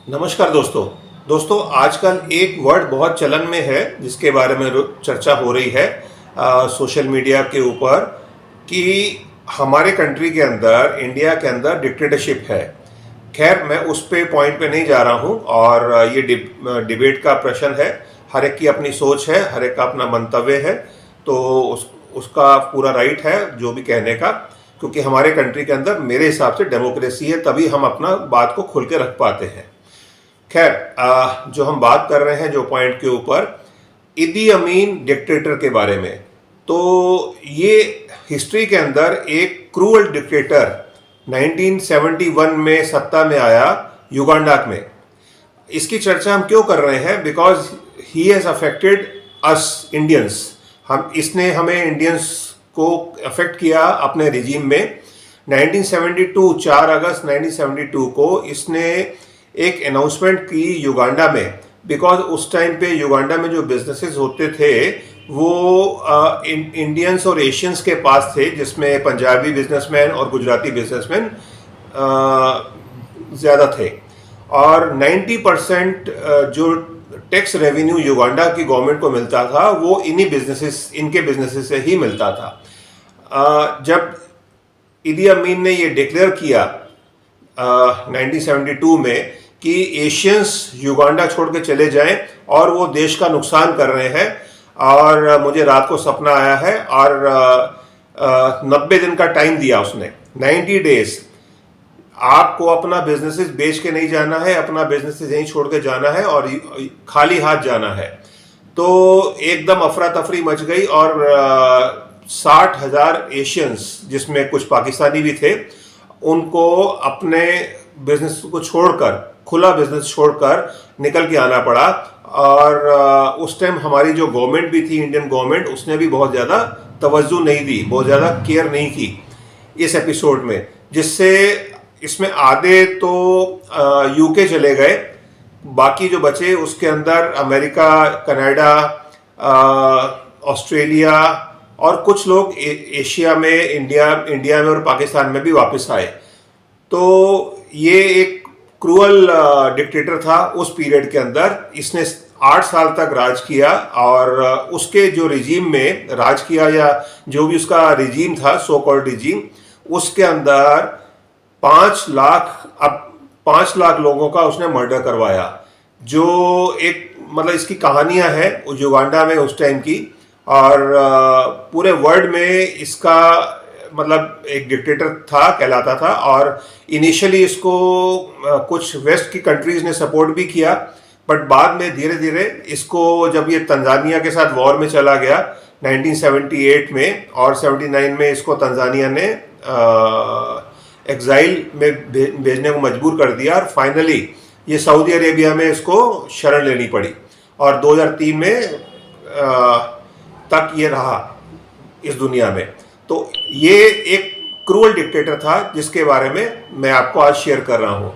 नमस्कार दोस्तों आजकल एक वर्ड बहुत चलन में है जिसके बारे में चर्चा हो रही है सोशल मीडिया के ऊपर कि हमारे कंट्री के अंदर, इंडिया के अंदर डिक्टेटरशिप है। खैर, मैं उस पे पॉइंट पे नहीं जा रहा हूँ और ये डिबेट का प्रश्न है। हर एक की अपनी सोच है, हर एक का अपना मंतव्य है, तो उसका पूरा राइट है जो भी कहने का, क्योंकि हमारे कंट्री के अंदर मेरे हिसाब से डेमोक्रेसी है, तभी हम अपना बात को खुल के रख पाते हैं। खैर, जो हम बात कर रहे हैं जो पॉइंट के ऊपर, इदी अमीन डिक्टेटर के बारे में, तो ये हिस्ट्री के अंदर एक क्रूअल डिक्टेटर 1971 में सत्ता में आया युगांडा में। इसकी चर्चा हम क्यों कर रहे हैं? Because he has affected us Indians. इसने हमें इंडियंस को अफेक्ट किया अपने रिजीम में। 1972 4 अगस्त 1972 को इसने एक अनाउंसमेंट की युगांडा में, बिकॉज उस टाइम पे युगांडा में जो बिजनेसेस होते थे वो इंडियंस और एशियंस के पास थे, जिसमें पंजाबी बिजनेसमैन और गुजराती बिजनेसमैन ज़्यादा थे। और 90% जो टैक्स रेवेन्यू युगांडा की गवर्नमेंट को मिलता था वो इनके बिजनेसेस से ही मिलता था। जब इदी अमीन ने ये डिक्लेयर किया 1972 में कि एशियंस युगांडा छोड़ के चले जाएं और वो देश का नुकसान कर रहे हैं, और मुझे रात को सपना आया है और 90 दिन का टाइम दिया उसने, 90 डेज। आपको अपना बिजनेसेस बेच के नहीं जाना है, अपना बिजनेसेस यहीं छोड़ के जाना है और खाली हाथ जाना है। तो एकदम अफरा तफरी मच गई और 60,000 एशियंस, जिसमें कुछ पाकिस्तानी भी थे, उनको अपने बिजनेस को छोड़कर, खुला बिजनेस छोड़कर निकल के आना पड़ा। और उस टाइम हमारी जो गवर्नमेंट भी थी, इंडियन गवर्नमेंट, उसने भी बहुत ज़्यादा तवज्जो नहीं दी, बहुत ज़्यादा केयर नहीं की इस एपिसोड में, जिससे इसमें आधे तो यूके चले गए, बाकी जो बचे उसके अंदर अमेरिका, कनाडा, ऑस्ट्रेलिया और कुछ लोग एशिया में, इंडिया में और पाकिस्तान में भी वापस आए। तो ये एक क्रूअल डिक्टेटर था उस पीरियड के अंदर। इसने 8 साल तक राज किया और उसके जो रिजीम में राज किया, या जो भी उसका रिजीम था, सो कॉल्ड रिजीम, उसके अंदर 5 लाख लोगों का उसने मर्डर करवाया। जो एक मतलब इसकी कहानियां हैं युगांडा में उस टाइम की, और पूरे वर्ल्ड में इसका मतलब एक डिक्टेटर कहलाता था। और इनिशियली इसको कुछ वेस्ट की कंट्रीज ने सपोर्ट भी किया, बट बाद में धीरे धीरे इसको, जब ये तंजानिया के साथ वॉर में चला गया 1978 में, और 79 में इसको तंजानिया ने एग्जाइल में भेजने को मजबूर कर दिया, और फाइनली ये सऊदी अरेबिया में इसको शरण लेनी पड़ी, और 2003 में तक ये रहा इस दुनिया में। तो ये एक क्रूअल डिक्टेटर था जिसके बारे में मैं आपको आज शेयर कर रहा हूँ।